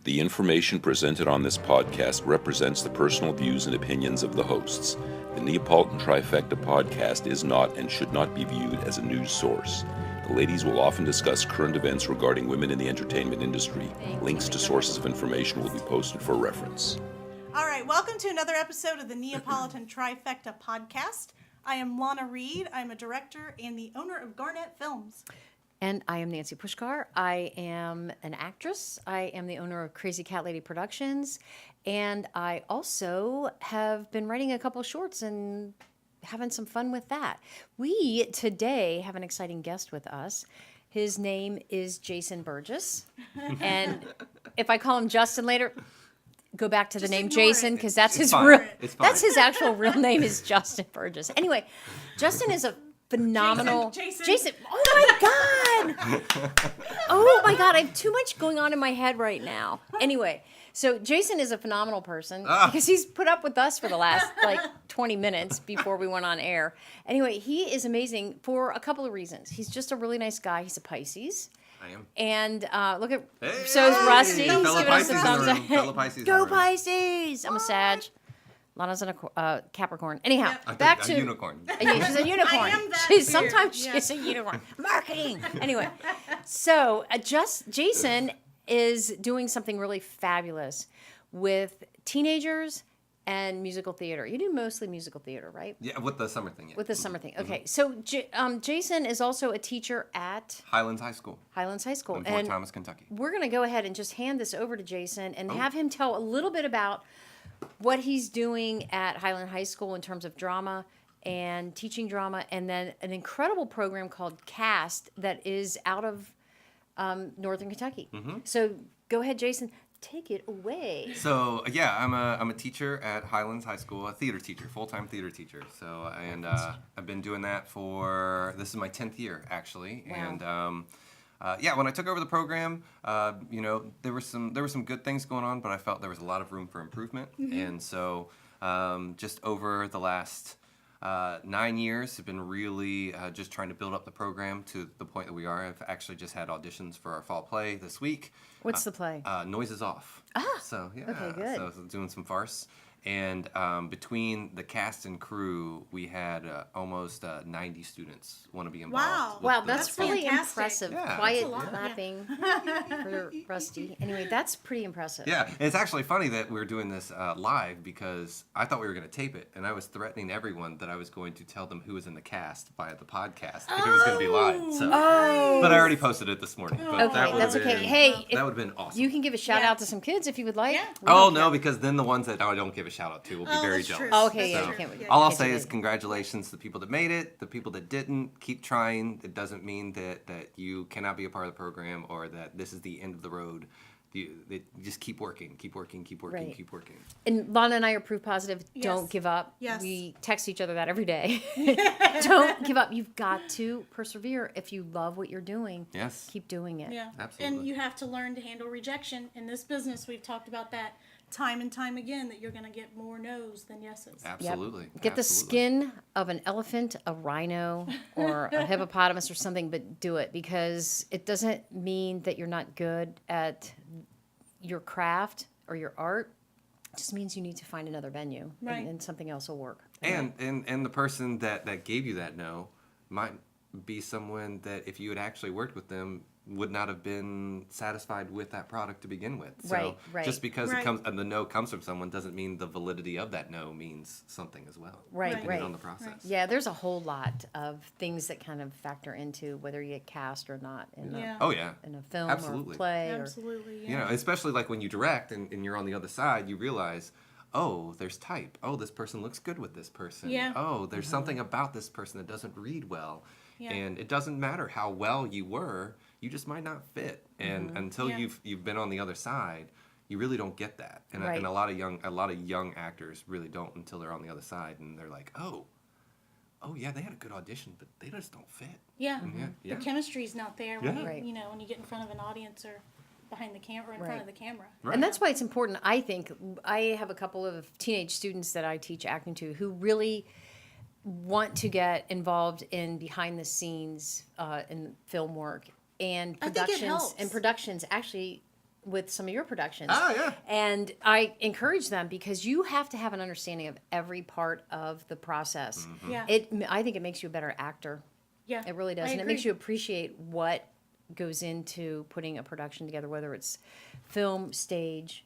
The information presented on this podcast represents the personal views and opinions of the hosts. The Neapolitan Trifecta Podcast is not and should not be viewed as a news source. The ladies will often discuss current events regarding women in the entertainment industry. Links to sources of information will be posted for reference. All right, welcome to another episode of the Neapolitan Trifecta Podcast. I am Lana Reed. I'm a director and the owner of Garnet Films. And I am Nancy Pushkar. I am an actress. I am the owner of Crazy Cat Lady Productions. And I also have been writing a couple shorts and having some fun with that. We today have an exciting guest with us. His name is Jason Burgess. And if I call him Justin later, go back to the name Jason because that's his real. That's his actual real name is Justin Burgess. Anyway, Justin is a phenomenal Jason. Oh my god! Oh my god! I have too much going on in my head right now. Anyway, so Jason is a phenomenal person because he's put up with us for the last 20 minutes before we went on air. Anyway, he is amazing for a couple of reasons. He's just a really nice guy. He's a Pisces. I am. And look at so is Rusty. He's giving us a thumbs up. Fellow Pisces. Go Pisces! I'm a Sag. Lana's a Capricorn. Anyhow, back to a unicorn. Yeah, she's a unicorn. I am that Sometimes she's a unicorn. Marketing. Anyway, so Jason is doing something really fabulous with teenagers and musical theater. You do mostly musical theater, right? Yeah, with the summer thing. Yeah. With the summer thing. Okay, so Jason is also a teacher at Highlands High School. Highlands High School. In Fort Thomas, Kentucky. We're going to go ahead and just hand this over to Jason and have him tell a little bit about what he's doing at Highland High School in terms of drama and teaching drama, and then an incredible program called CAST that is out of Northern Kentucky. Mm-hmm. So go ahead, Jason. Take it away. So yeah, I'm a teacher at Highlands High School, a theater teacher, full-time theater teacher. So I've been doing that this is my 10th year actually. Wow. And when I took over the program, there were some good things going on, but I felt there was a lot of room for improvement. Mm-hmm. And so just over the last 9 years, have been really just trying to build up the program to the point that we are. I've actually just had auditions for our fall play this week. What's the play? Noises Off. So yeah. Okay, good. So doing some farce. And between the cast and crew, we had almost 90 students want to be involved. Wow, that's really fantastic. impressive. Yeah. Quiet clapping for Rusty. Anyway, that's pretty impressive. Yeah, and it's actually funny that we're doing this live because I thought we were going to tape it, and I was threatening everyone that I was going to tell them who was in the cast via the podcast if it was going to be live. So, but I already posted it this morning. But Okay, that's okay. Hey, that would have been awesome. You can give a shout out to some kids if you would like. Yeah. Oh no, because then the ones that I don't give a shout out to will be very that's jealous. true. Oh, okay, That's yeah, true. you can't. All I'll say is congratulations to the people that made it. The people that didn't, keep trying. It doesn't mean that you cannot be a part of the program or that this is the end of the road. You just keep working. Right. Keep working. And Lana and I are proof positive. Yes. Don't give up. Yes. We text each other that every day. Don't give up. You've got to persevere. If you love what you're doing, Yes. keep doing it. Yeah, Absolutely. And you have to learn to handle rejection. In this business, we've talked about that time and time again, that you're going to get more no's than yeses. Absolutely. Get the Absolutely. skin of an elephant, a rhino, or a hippopotamus or something, but do it because it doesn't mean that you're not good at your craft or your art. It just means you need to find another venue, Right. and something else will work. And the person that gave you that no might be someone that if you had actually worked with them would not have been satisfied with that product to begin with. So Right. just because Right. it comes and the no comes from someone doesn't mean the validity of that no means something as well. Right, Depending right. on the process. Yeah, there's a whole lot of things that kind of factor into whether you get cast or not in Yeah. Oh yeah. a film Absolutely. or a play. Absolutely, yeah. You know, especially like when you direct and you're on the other side, you realize, oh, there's type. Oh, this person looks good with this person. Yeah. Oh, there's something about this person that doesn't read well. Yeah. And it doesn't matter how well you were, you just might not fit. And until Yeah. you've been on the other side, you really don't get that. And, Right. and a lot of young actors really don't until they're on the other side and they're like, oh yeah, they had a good audition, but they just don't fit. Yeah. Yeah. The chemistry's not there when Yeah. you, Right. when you get in front of an audience or behind the camera, in Right. front of the camera. Right. And that's why it's important. I think I have a couple of teenage students that I teach acting to who really want to get involved in behind the scenes in film work and I think it productions. helps. And productions actually with some of your productions. Oh, yeah. And I encourage them because you have to have an understanding of every part of the process. Yeah. I think it makes you a better actor. Yeah. It really does. I And it agree. makes you appreciate what goes into putting a production together, whether it's film, stage,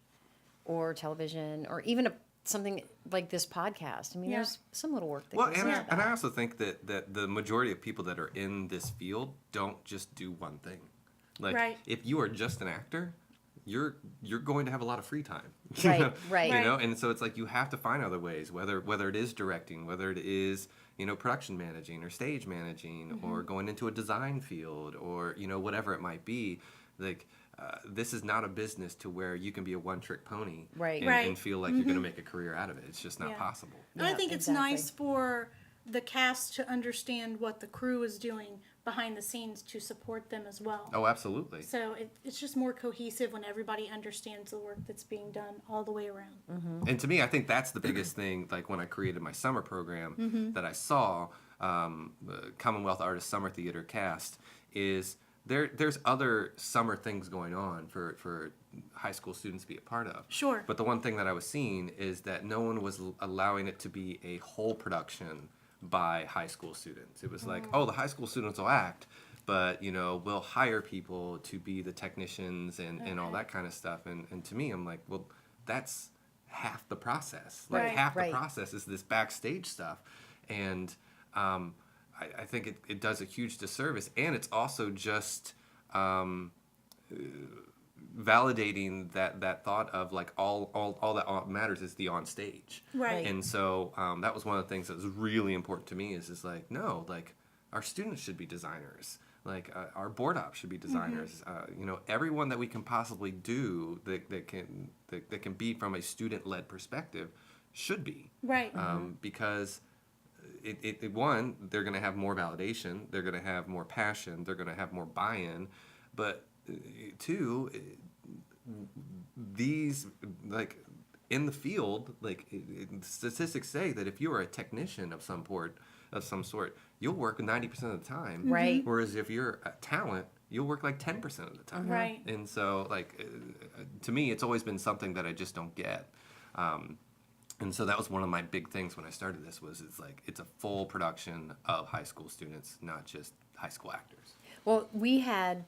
or television, or even something like this podcast. I mean, Yeah. there's some little work that Well, goes and, into I, that. and I also think that the majority of people that are in this field don't just do one thing. Like, Right. if you are just an actor, you're going to have a lot of free time. Right, You know? right. You know, and so it's like you have to find other ways, whether it is directing, whether it is, you know, production managing or stage managing, or going into a design field, or, you know, whatever it might be. Like, this is not a business to where you can be a one-trick pony Right. and, Right. and feel like you're going to make a career out of it. It's just not Yeah. possible. And I Yeah, think it's exactly. nice for the cast to understand what the crew is doing behind the scenes to support them as well. Oh, absolutely. So it's just more cohesive when everybody understands the work that's being done all the way around. And to me, I think that's the biggest thing. Like when I created my summer program, that I saw the Commonwealth Artist Summer Theater cast is there's other summer things going on for high school students to be a part of. Sure. But the one thing that I was seeing is that no one was allowing it to be a whole production by high school students. It was like, oh, the high school students will act, but, you know, we'll hire people to be the technicians and all that kind of stuff. And to me, I'm like, well, that's half the process. Like, Right. half Right. the process is this backstage stuff. And I think it does a huge disservice. And it's also just validating that thought of like all that matters is the on stage. Right. And so that was one of the things that was really important to me is like, no, like our students should be designers. Like our board op should be designers. You know, everyone that we can possibly do that can be from a student-led perspective should be. Right. Because one, they're going to have more validation, they're going to have more passion, they're going to have more buy-in, but two, these like in the field, like statistics say that if you are a technician of some sort, you'll work 90% of the time. Right. Whereas if you're a talent, you'll work like 10% of the time. Right. And so, like, to me, it's always been something that I just don't get. And so that was one of my big things when I started this it's a full production of high school students, not just high school actors. Well, we had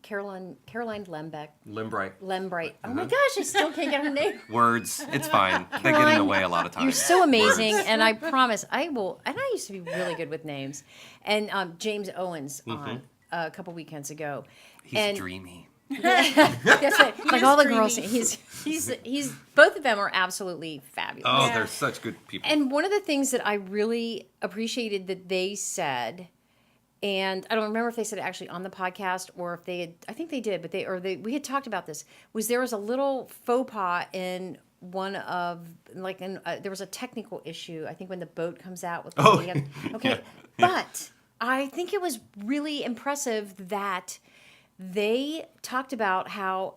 Caroline Lembeck. Lembright. Oh my gosh, I still can't get her name. Words, it's fine. They get in the way a lot of times. You're so amazing, Words. and I promise I will. And I used to be really good with names. And James Owens on a couple weekends ago. He's dreamy. That's right. Like is all the dreamy. girls, he's both of them are absolutely fabulous. Oh, Yeah. they're such good people. And one of the things that I really appreciated that they said, and I don't remember if they said it actually on the podcast or if they had, I think they did, but we had talked about this, was there was a little faux pas in one of, like, there was a technical issue, I think when the boat comes out with the Oh, okay. yeah. But I think it was really impressive that they talked about how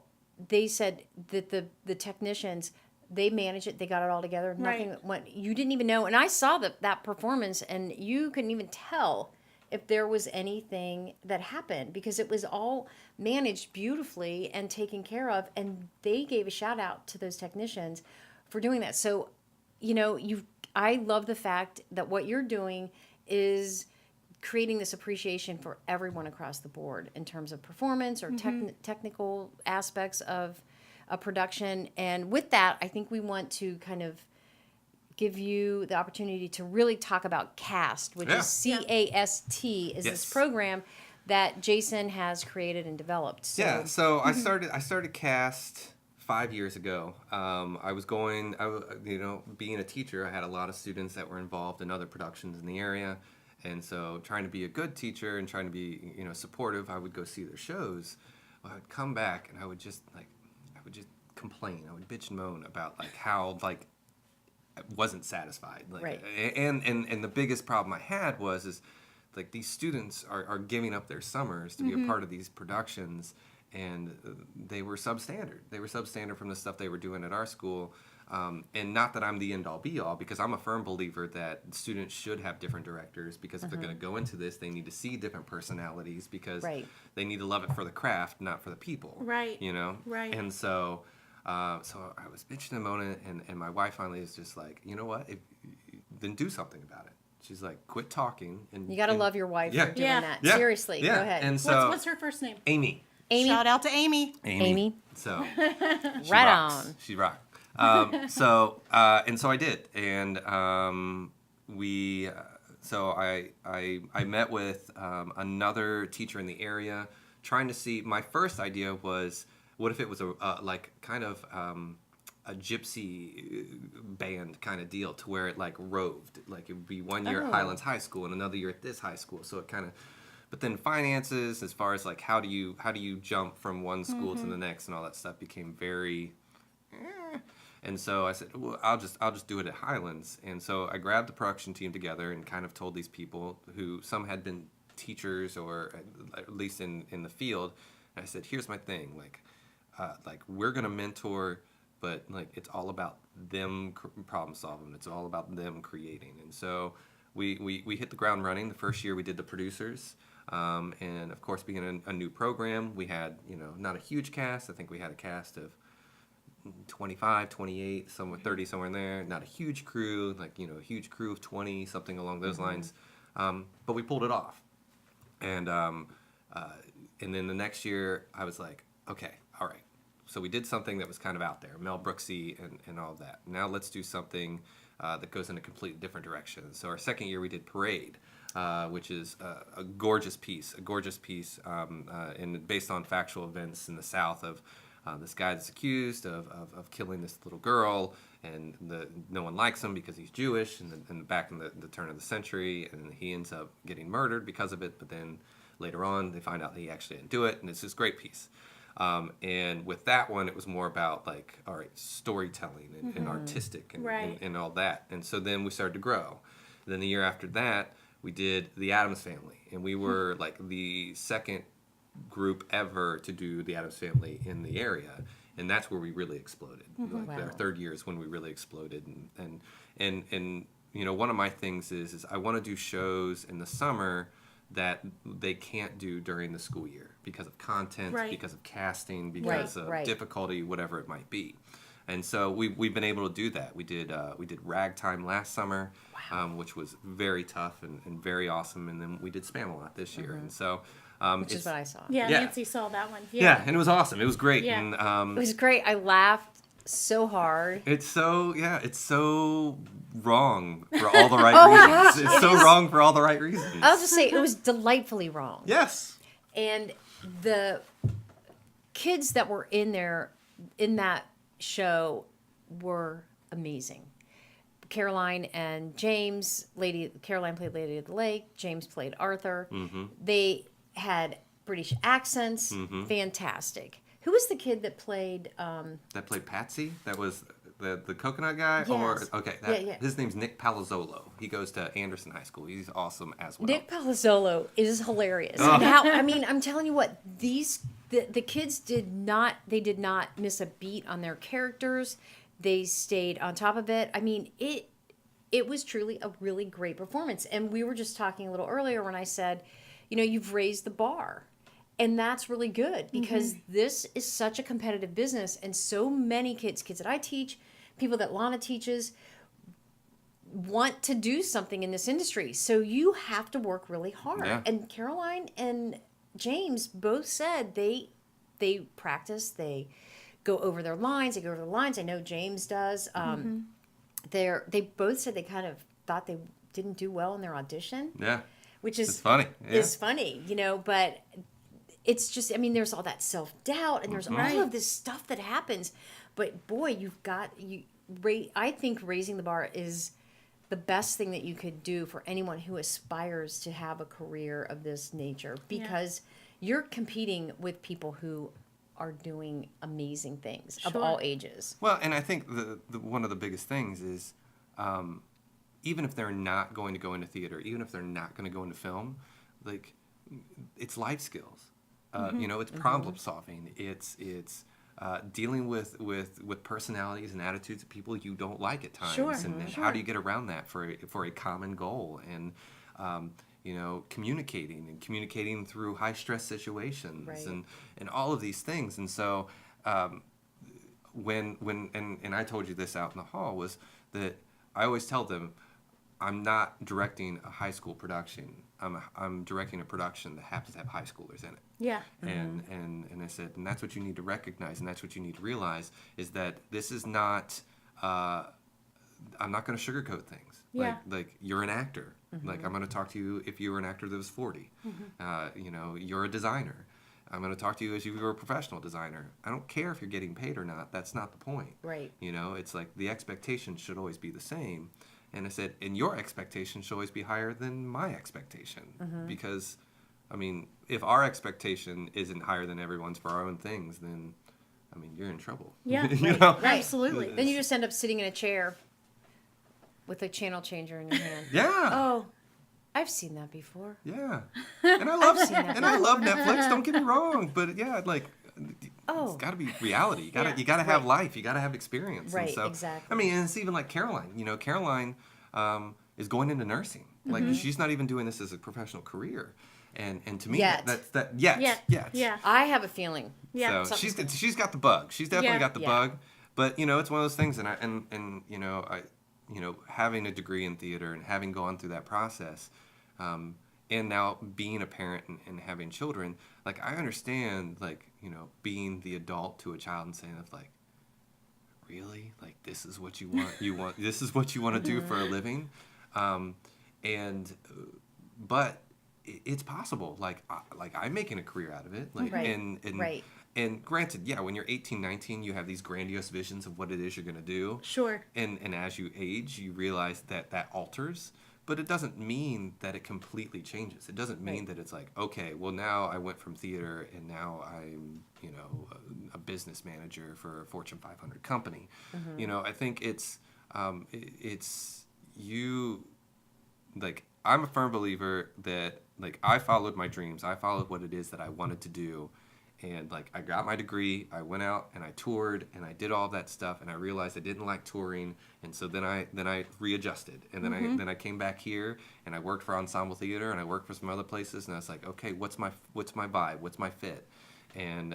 they said that the technicians, they managed it, they got it all together, nothing Right. went, you didn't even know, and I saw that performance and you couldn't even tell if there was anything that happened because it was all managed beautifully and taken care of, and they gave a shout out to those technicians for doing that. So, you know, I love the fact that what you're doing is creating this appreciation for everyone across the board in terms of performance or technical aspects of a production. And with that, I think we want to kind of give you the opportunity to really talk about CAST, which Yeah. is CAST, is Yes. this program that Jason has created and developed. So, Yeah, so I started CAST 5 years ago. I was being a teacher, I had a lot of students that were involved in other productions in the area. And so trying to be a good teacher and trying to be, supportive, I would go see their shows. I would come back and I would just complain. I would bitch and moan about like how like I wasn't satisfied. Like, Right. And the biggest problem I had was like these students are giving up their summers to be a part of these productions, and they were substandard. They were substandard from the stuff they were doing at our school. And not that I'm the end-all be-all, because I'm a firm believer that students should have different directors, because if they're going to go into this, they need to see different personalities, because they need to love it for the craft, not for the people. Right. You know? Right. And so I was bitching and moaning, and my wife finally is just like, you know what? Then do something about it. She's like, quit talking. And You got to love your wife for doing that. Yeah. Seriously, Yeah. go ahead. And so, What's her first name? Amy. Shout out to Amy. Amy. So she Right rocks. on. She rocked. And so I did, and so I met with another teacher in the area, trying to see. My first idea was, what if it was a gypsy band kind of deal, to where it like roved, like it would be one year at Highlands High School and another year at this high school, so it kind of. But then finances, as far as like how do you jump from one school to the next and all that stuff, became very. And so I said, well, I'll just do it at Highlands. And so I grabbed the production team together and kind of told these people, who some had been teachers or at least in the field. And I said, here's my thing, like we're gonna mentor, but like it's all about them problem solving. It's all about them creating. And so we hit the ground running. The first year we did the producers. And of course, being a new program, we had, not a huge cast. I think we had a cast of 25, 28, somewhere 30, somewhere in there. Not a huge crew, a huge crew of 20, something along those lines. But we pulled it off. And then the next year, I was like, okay, all right. So we did something that was kind of out there, Mel Brooksy and all of that. Now let's do something that goes in a completely different direction. So our second year, we did Parade. Which is a gorgeous piece, and based on factual events in the South of this guy that's accused of killing this little girl, and no one likes him because he's Jewish, and back in the turn of the century, and he ends up getting murdered because of it, but then later on they find out that he actually didn't do it, and it's this great piece. And with that one, it was more about storytelling and artistic and all that. And so then we started to grow. Then the year after that, we did the Addams Family, and we were the second group ever to do the Addams Family in the area, and that's where we really exploded. Our third year is when we really exploded, and one of my things is I want to do shows in the summer that they can't do during the school year because of content, because of casting, because of difficulty, whatever it might be. And so we've been able to do that. We did Ragtime last summer, which was very tough and very awesome. And then we did Spamalot this year. And so which is what I saw. Yeah, Nancy saw that one. Yeah, and it was awesome. It was great. Yeah. And, it was great. I laughed so hard. It's so wrong for all the right reasons. It's so wrong for all the right reasons. I'll just say it was delightfully wrong. Yes. And the kids that were in that show were amazing. Caroline and James, Caroline played Lady of the Lake, James played Arthur. Mm-hmm. They had British accents, fantastic. Who was the kid that played... that played Patsy? That was the coconut guy? Yes. His name's Nick Palazzolo. He goes to Anderson High School. He's awesome as well. Nick Palazzolo is hilarious. And I'm telling you what, the kids did not miss a beat on their characters. They stayed on top of it. I mean, it was truly a really great performance. And we were just talking a little earlier when I said, you've raised the bar. And that's really good because this is such a competitive business. And so many kids that I teach, people that Lana teaches, want to do something in this industry. So you have to work really hard. Yeah. And Caroline and James both said they practice, they go over their lines. I know James does. They both said they kind of thought they didn't do well in their audition. Yeah. Which is it's funny. Yeah. Is funny, but it's just, there's all that self-doubt and there's all of this stuff that happens. But boy, I think raising the bar is the best thing that you could do for anyone who aspires to have a career of this nature, because you're competing with people who are doing amazing things of all ages. Well, and I think the one of the biggest things is even if they're not going to go into theater, even if they're not going to go into film, it's life skills. It's problem solving. It's dealing with personalities and attitudes of people you don't like at times, Sure. and how do you get around that for a common goal, and communicating through high stress situations, Right. and all of these things. And so when I told you this out in the hall, was that I always tell them, I'm not directing a high school production. I'm directing a production that happens to have high schoolers in it. Yeah. And I said, and that's what you need to recognize, and that's what you need to realize, is that this is not, I'm not going to sugarcoat things. Yeah. Like you're an actor. Like I'm going to talk to you if you were an actor that was 40. You're a designer. I'm going to talk to you as if you were a professional designer. I don't care if you're getting paid or not. That's not the point. Right. It's like the expectation should always be the same. And I said, and your expectation should always be higher than my expectation. Because, if our expectation isn't higher than everyone's for our own things, then, you're in trouble. Yeah. Right. Absolutely. Then you just end up sitting in a chair with a channel changer in your hand. Yeah. Oh, I've seen that before. Yeah. And I love that. and I love Netflix, don't get me wrong, but yeah, like Oh. it's got to be reality. You got to Yeah. you got to have life. You got to have experience. Right, And so, exactly. and it's even like Caroline. Caroline is going into nursing. Like she's not even doing this as a professional career. And to me Yet. Yet. Yeah. I have a feeling. Yeah. So she's got the bug. She's definitely Yeah. got the Yeah. bug. But it's one of those things, and I having a degree in theater and having gone through that process, and now being a parent and having children, like I understand, like being the adult to a child and saying, like, really, like this is what you want, this is what you want to do for a living, but it's possible. Like I'm making a career out of it. Like Right. and Right. And granted, yeah, when you're 18, 19, you have these grandiose visions of what it is you're going to do. Sure. And as you age, you realize that alters. But it doesn't mean that it completely changes. It doesn't mean Right. that it's like, okay, well, now I went from theater and now I'm, a business manager for a Fortune 500 company. I think it's you, like, I'm a firm believer that, like, I followed my dreams. I followed what it is that I wanted to do. And, like, I got my degree, I went out and I toured and I did all of that stuff, and I realized I didn't like touring, and so then I readjusted, and then I came back here and I worked for Ensemble Theater and I worked for some other places, and I was like, okay, what's my vibe, what's my fit, and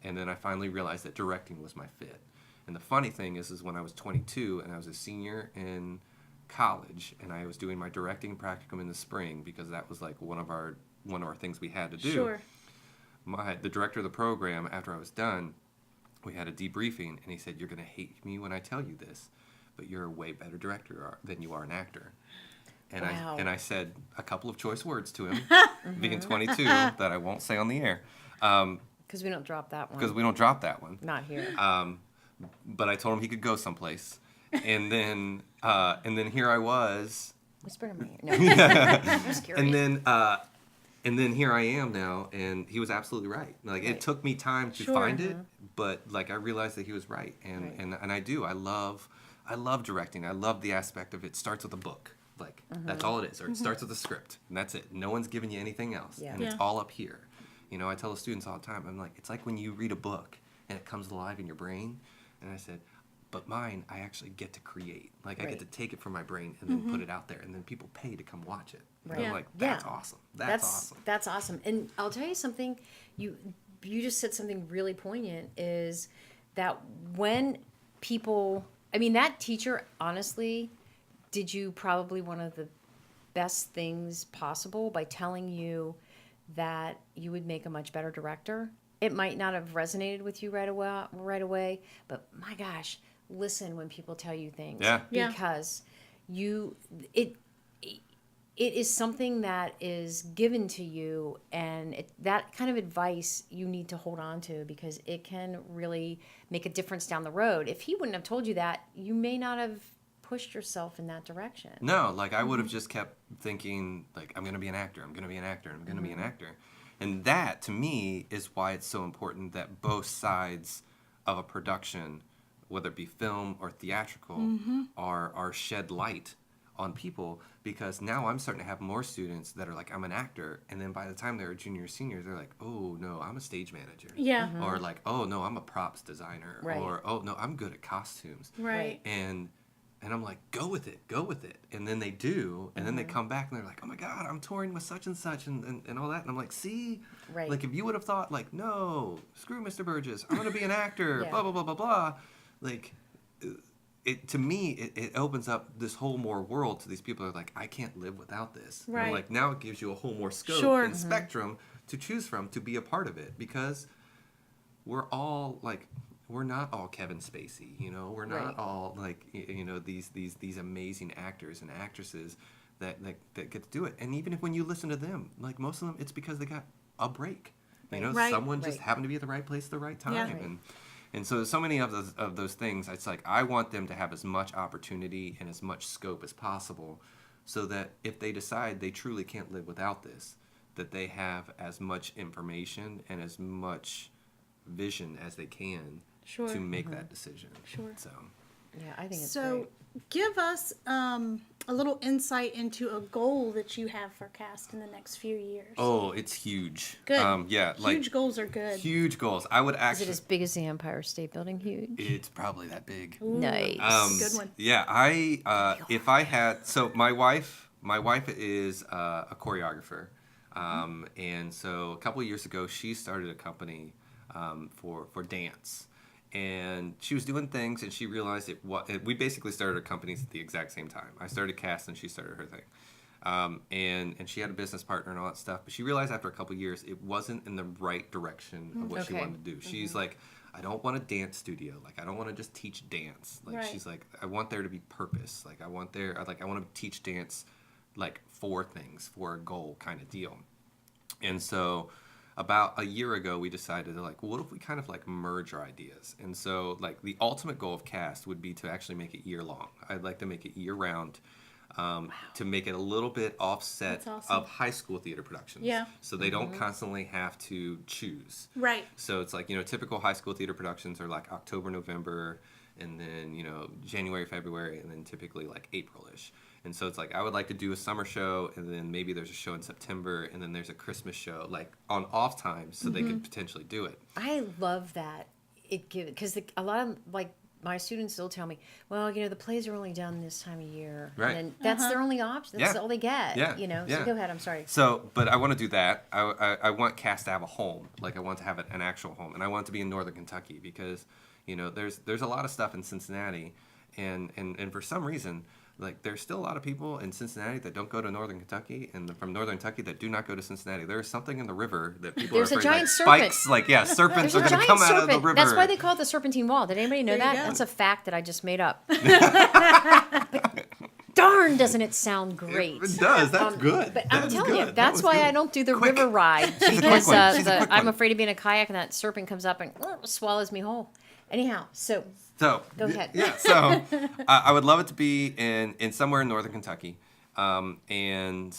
then I finally realized that directing was my fit. And the funny thing is when I was 22 and I was a senior in college and I was doing my directing practicum in the spring, because that was like one of our things we had to do. Sure. The director of the program, after I was done, we had a debriefing, and he said, "You're going to hate me when I tell you this, but you're a way better director than you are an actor." And Wow. I said a couple of choice words to him, being 22, that I won't say on the air, Because we don't drop that one. because we don't drop that one. Not here. But I told him he could go someplace, and then here I was, Whisper in my ear. No. I'm just curious. and then here I am now, and he was absolutely right. Like, Right. it took me time to Sure. find it, but like I realized that he was right, and Right. and I do. I love directing. I love the aspect of it. Starts with a book, like that's all it is, or it starts with a script, and that's it. No one's giving you anything else, Yeah. and it's Yeah. all up here. I tell the students all the time. I'm like, it's like when you read a book and it comes alive in your brain, and I said, but mine, I actually get to create. Like, I Right. get to take it from my brain and then put it out there, and then people pay to come watch it. And Right. I'm Yeah. like, Yeah. that's awesome. That's awesome. That's awesome. And I'll tell you something. You just said something really poignant. Is that when people? I mean, that teacher honestly did you probably one of the best things possible by telling you that you would make a much better director. It might not have resonated with you right away, but my gosh, listen when people tell you things. Yeah. Yeah. Because it is something that is given to you, and that kind of advice you need to hold on to, because it can really make a difference down the road. If he wouldn't have told you that, you may not have pushed yourself in that direction. No, like I would have just kept thinking, like, I'm going to be an actor, I'm going to be an actor, I'm going to be an actor. And that, to me, is why it's so important that both sides of a production, whether it be film or theatrical, are shed light on people, because now I'm starting to have more students that are like, I'm an actor, and then by the time they're a junior or senior, they're like, oh no, I'm a stage manager. Yeah. Or like, oh no, I'm a props designer. Right. Or oh no, I'm good at costumes. Right. And I'm like, go with it. And then they do, and then they come back and they're like, oh my God, I'm touring with such and such and all that. And I'm like, see? Right. Like, if you would have thought, like, no, screw Mr. Burgess, I'm going to be an actor, Yeah. blah, blah, blah, blah, blah. Like, to me, it opens up this whole more world to these people that are like, I can't live without this. And I'm Right. like, now it gives you a whole more scope Sure. and spectrum to choose from to be a part of it, because we're all like, we're not all Kevin Spacey, you know. We're not Right. all like, you know, these amazing actors and actresses that get to do it. And even if when you listen to them, like most of them, it's because they got a break. You know, Right. someone just Right. happened to be at the right place at the right time. Yeah. Right. And so many of those things, it's like I want them to have as much opportunity and as much scope as possible, so that if they decide they truly can't live without this, that they have as much information and as much vision as they can Sure. to make that decision. Sure. So Yeah, I think it's So, great. give us a little insight into a goal that you have for CAST in the next few years. oh, it's huge. Good. Yeah, like Huge goals are good. huge goals. I would Is actually. it as big as the Empire State Building? Huge. It's probably that big. Nice. Good one. Yeah, if I had, so my wife is a choreographer, and so a couple of years ago she started a company for dance, and she was doing things, and she realized we basically started our companies at the exact same time. I started CAST and she started her thing, and she had a business partner and all that stuff, but she realized after a couple of years it wasn't in the right direction of what she Okay. wanted to do. She's like, I don't want a dance studio. Like, I don't want to just teach dance. Like, Right. she's like, I want there to be purpose. Like, I want to teach dance, like, for things, for a goal kind of deal. And so about a year ago, we decided, like, well, what if we kind of, like, merge our ideas? And so, like, the ultimate goal of CAST would be to actually make it year-long. I'd like to make it year-round, to make it a little bit offset That's awesome. of high school theater productions. Yeah. So they don't constantly have to choose. Right. So it's like, you know, typical high school theater productions are like October, November, and then, you know, January, February, and then typically like April-ish. And so it's like, I would like to do a summer show, and then maybe there's a show in September, and then there's a Christmas show, like on off times, so they could potentially do it. I love that. It gives, because a lot of, like, my students still tell me, well, you know, the plays are only done this time of year. Right. And then that's their only option. That's Yeah. all they get. Yeah. You know, Yeah. so go ahead. I'm sorry. So, but I want to do that. I want CAST to have a home. Like, I want to have an actual home. And I want it to be in Northern Kentucky because, you know, there's a lot of stuff in Cincinnati. And for some reason, like, there's still a lot of people in Cincinnati that don't go to Northern Kentucky, and from Northern Kentucky that do not go to Cincinnati. There is something in the river that people There's are a afraid, giant like, serpent. spikes, like, yeah, serpents There's are a going to giant come out of serpent. the river. That's why they call it the Serpentine Wall. Did anybody know There you that? go. That's a fact that I just made up. But darn, doesn't it sound great? It does. That's good. But I'm That's telling you, good. That that's was why good. I don't do the Quick. river ride She's a quick because one. She's a quick I'm one. afraid to be in a kayak and that serpent comes up and swallows me whole. Anyhow, so So Go ahead. Yeah. So I would love it to be in somewhere in Northern Kentucky, and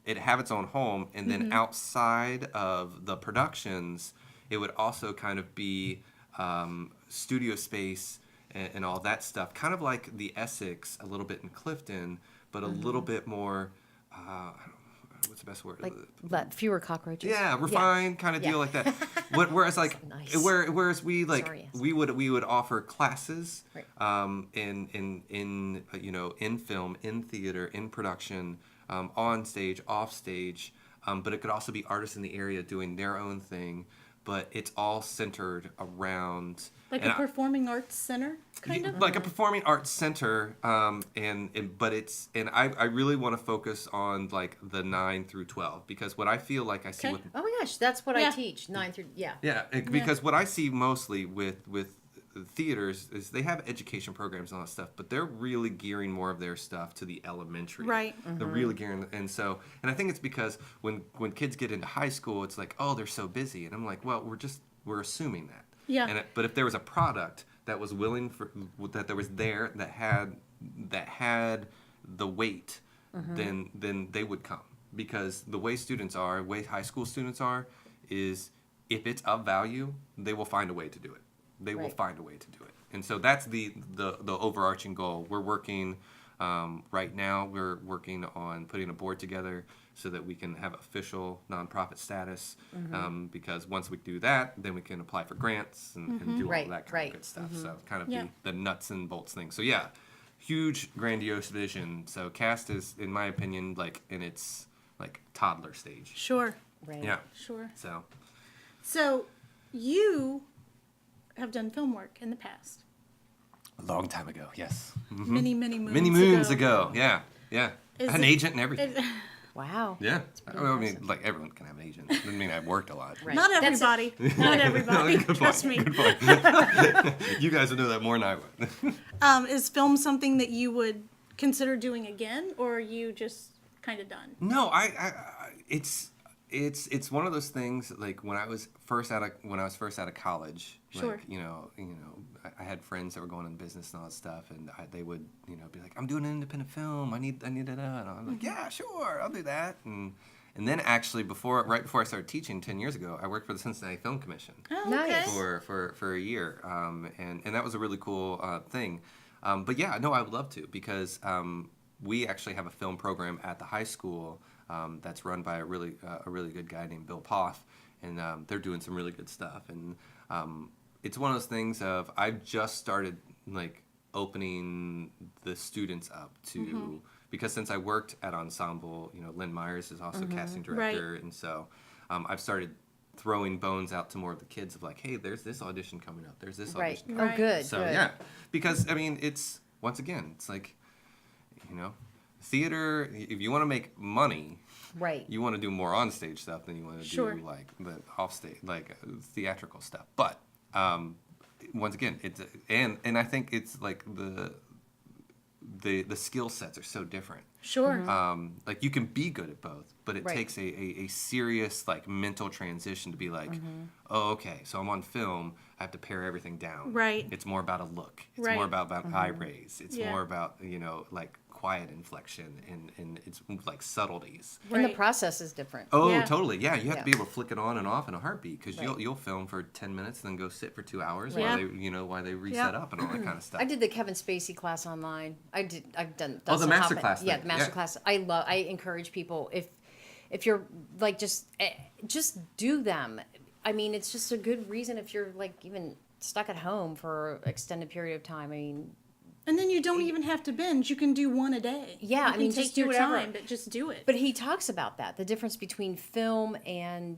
it have its own home, and then outside of the productions, it would also kind of be studio space and all that stuff, kind of like the Essex, a little bit in Clifton, but a little bit more. I don't know, what's the best word? like fewer cockroaches. Yeah, refined kind of Yeah. deal like that. Whereas like Nice. whereas we like Sorry, yes. we would offer classes Right. in you know, in film, in theater, in production, on stage, off stage, but it could also be artists in the area doing their own thing, but it's all centered around Like and a performing arts center, kind of? like a performing arts center, but it's, and I really want to focus on like the 9 through 12, because what I feel like I see Okay. with Oh my gosh, that's what Yeah. I teach. 9 through because what I see mostly with theaters is they have education programs and all that stuff, but they're really gearing more of their stuff to the elementary. Right. They're really gearing, and I think it's because when kids get into high school, it's like, oh, they're so busy, and I'm like, well, we're assuming that. Yeah. But if there was a product that was willing that had the weight, then they would come, because the way high school students are, is if it's of value, they will find a way to do it. They will Right. find a way to do it. And so that's the overarching goal. We're working Right now, we're working on putting a board together so that we can have official nonprofit status. Because once we do that, then we can apply for grants and do all Right, that kind right. of good stuff. So kind of Yeah. the nuts and bolts thing. So yeah, huge, grandiose vision. So cast is, in my opinion, like in its like toddler stage. Sure. Right. Yeah. Sure. So You have done film work in the past. a long time ago, yes. Many moons Many moons ago. Yeah. Yeah. Is I had an it- agent and everything. Wow. Yeah. pretty I mean, impressive. like everyone can have an agent. Doesn't mean I've worked a lot. Right. Not That's everybody. Not everybody. Good Trust point. me. Good point. You guys would know that more than I would. Is film something that you would consider doing again, or are you just kind of done? No, it's one of those things. Like when I was first out of college, Sure. like I had friends that were going into business and all that stuff, and they would be like, I'm doing an independent film. I need that. And I'm like, yeah, sure, I'll do that. And then actually right before I started teaching 10 years ago, I worked for the Cincinnati Film Commission. Oh, Nice. okay. for a year, and that was a really cool thing. But yeah, no, I would love to, because we actually have a film program at the high school that's run by a really good guy named Bill Poff, and they're doing some really good stuff. And it's one of those things of I've just started like opening the students up to, because since I worked at Ensemble, Lynn Myers is also casting director, and so I've started throwing bones out to more of the kids of like, hey, there's this audition coming up, there's this Right. audition Oh, Right. good. so good. yeah, because I mean, it's once again, it's like, theater. If you want to make money, Right. you want to do more on stage stuff than you want to Sure. do like the off stage, like theatrical stuff. But once again, it's and I think it's like the skill sets are so different. Sure. Like you can be good at both, but it Right. takes a serious like mental transition to be like, oh, okay, so I'm on film, I have to pare everything down. Right. It's more about a look. It's Right. more about eye raise. It's Yeah. more about like quiet inflection and it's like subtleties. And the Right. process is different. Oh, Yeah. totally. Yeah, you have Yeah. to be able to flick it on and off in a heartbeat, because Right. you'll film for 10 minutes, then go sit for 2 hours Yeah. while they reset Yeah. up and all that kind of stuff. I did the Kevin Spacey class online. I've done Oh, the some master hop- class Yeah, thing. the master Yeah. class. I encourage people, if you're like just do them. I mean, it's just a good reason if you're like even stuck at home for an extended period of time. I mean, And then you don't even have to binge. You can do one a day. Yeah, you I can mean, take just do your whatever. time, but just do it. but he talks about that, the difference between film and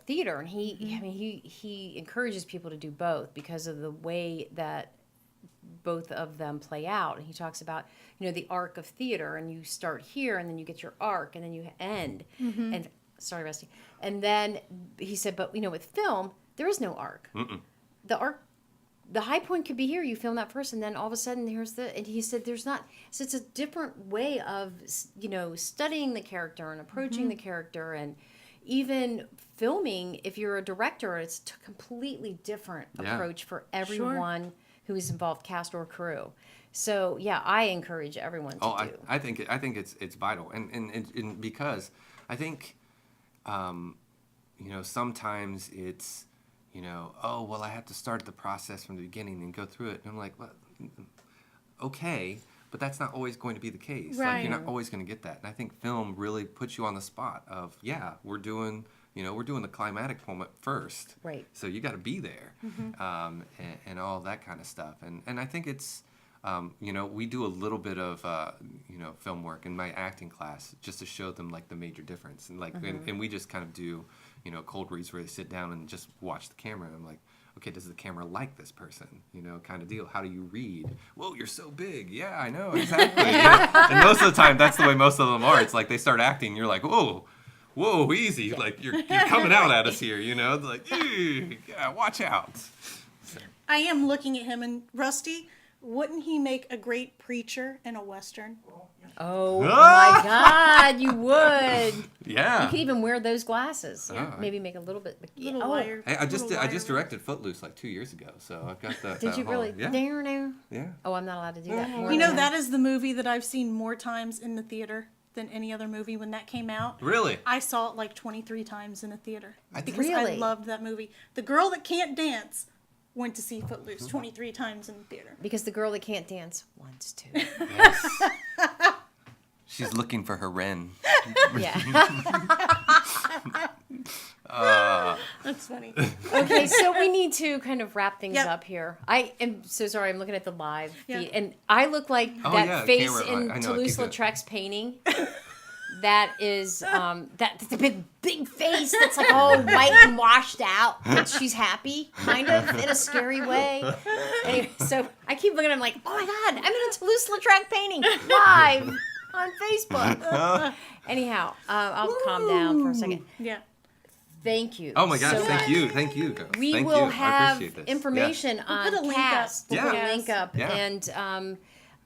theater, and he encourages people to do both because of the way that both of them play out. And he talks about the arc of theater, and you start here, and then you get your arc, and then you end. And sorry, Rusty. And then he said, but with film, there is no arc. The arc. The high point could be here. You film that first, and then all of a sudden and he said there's not. So it's a different way of studying the character and approaching the character, and even filming. If you're a director, it's a completely different Yeah. approach for everyone who is involved, cast or crew. So yeah, I encourage everyone to do. I think it's vital, and because I think, sometimes it's, oh well, I have to start the process from the beginning and go through it, and I'm like, well, okay, but that's not always going to be the case. Like Right. you're not always going to get that, and I think film really puts you on the spot of, yeah, we're doing the climatic moment first, Right. so you got to be there, and all that kind of stuff, and I think it's. We do a little bit of, film work in my acting class just to show them like the major difference, and like, and we just kind of do, cold reads where they sit down and just watch the camera. And I'm like, okay, does the camera like this person? Kind of deal. How do you read? Whoa, you're so big. Yeah, I know exactly. And most of the time, that's the way most of them are. It's like they start acting, you're like, whoa, easy. Like you're coming out at us here. It's like, yeah, watch out. I am looking at him, and Rusty, wouldn't he make a great preacher in a Western? Oh my God, you would. Yeah. You could even wear those glasses. Yeah. Maybe make a little bit. Little oh, wire. Hey, I just little wire. directed Footloose like 2 years ago, so I've got that. Did that you whole- really? Yeah. No. Yeah. Oh, I'm not allowed to do that. More You than know, that is the movie that I've seen more times in the theater than any other movie when that came out. Really? I saw it like 23 times in a theater. I think- Because I Really? loved that movie. The girl that can't dance went to see Footloose 23 times in the theater. Because the girl that can't dance wants to. Yes. She's looking for her Ren. Yeah. That's funny. Okay, so we need to kind of wrap things Yep. up here. I am so sorry. I'm looking at the live Yeah. feed, and I look like Oh, that yeah, face camera, in I know, keep Toulouse-Lautrec's painting. That is that's a big face that's like all white and washed out. But she's happy, kind of in a scary way. Anyway, so I keep looking at him like, oh my god, I'm in a Toulouse-Lautrec painting live on Facebook. Anyhow, I'll calm down for a second. Yeah. Thank you. Oh my gosh, so thank much. you, thank you. Guys. We Thank will you. I have appreciate this. information We'll on put a link Cast. up. We'll put a Yeah. link up. Yeah. And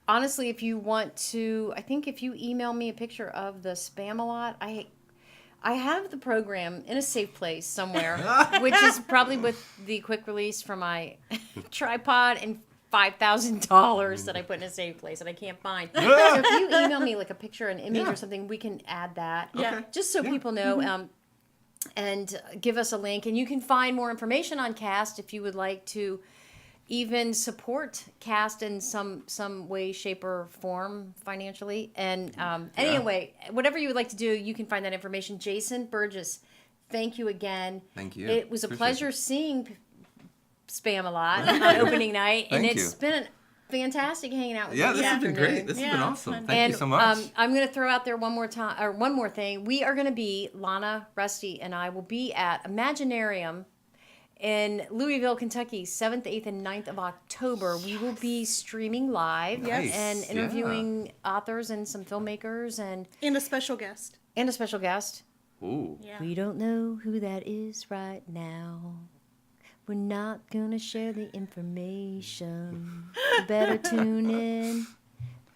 honestly, if you want to, I think if you email me a picture of the Spam-A-Lot, I have the program in a safe place somewhere, which is probably with the quick release for my tripod and $5,000 that I put in a safe place that I can't find. So if you email me like a picture, an image, or something, we can add that. Yeah. Just so people know. And give us a link. And you can find more information on Cast if you would like to even support Cast in some way, shape, or form financially. And anyway, whatever you would like to do, you can find that information. Jason Burgess, thank you again. Thank you. It was a Appreciate pleasure it. seeing Spam-A-Lot on opening night. And Thank it's you. been fantastic hanging out with Yeah, you this this has been afternoon. great. This has been Yeah, awesome. fun. Thank you so much. I'm going to throw out there one more thing. We are going to be, Lana, Rusty, and I will be at Imaginarium in Louisville, Kentucky, 7th, 8th, and 9th of October. We will be streaming live Nice. and Yeah. interviewing authors and some filmmakers and And a special guest. a special guest. Ooh. Yeah. We don't know who that is right now. We're not going to share the information. You better tune in.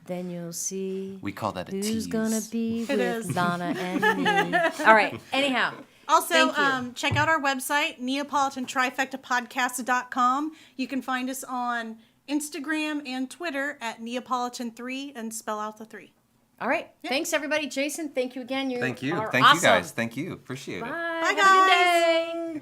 Then you'll see We call that a who's tease. going to be It with is. Lana and me. All right. Anyhow. Also, Thank you. check out our website, NeapolitanTrifectaPodcast.com. You can find us on Instagram and Twitter at Neapolitan3 and spell out the 3. All right. Thanks, everybody. Jason, thank you again. Thank you. are Thank you awesome. guys. Thank you. Appreciate it. Bye. Bye, Have a good day.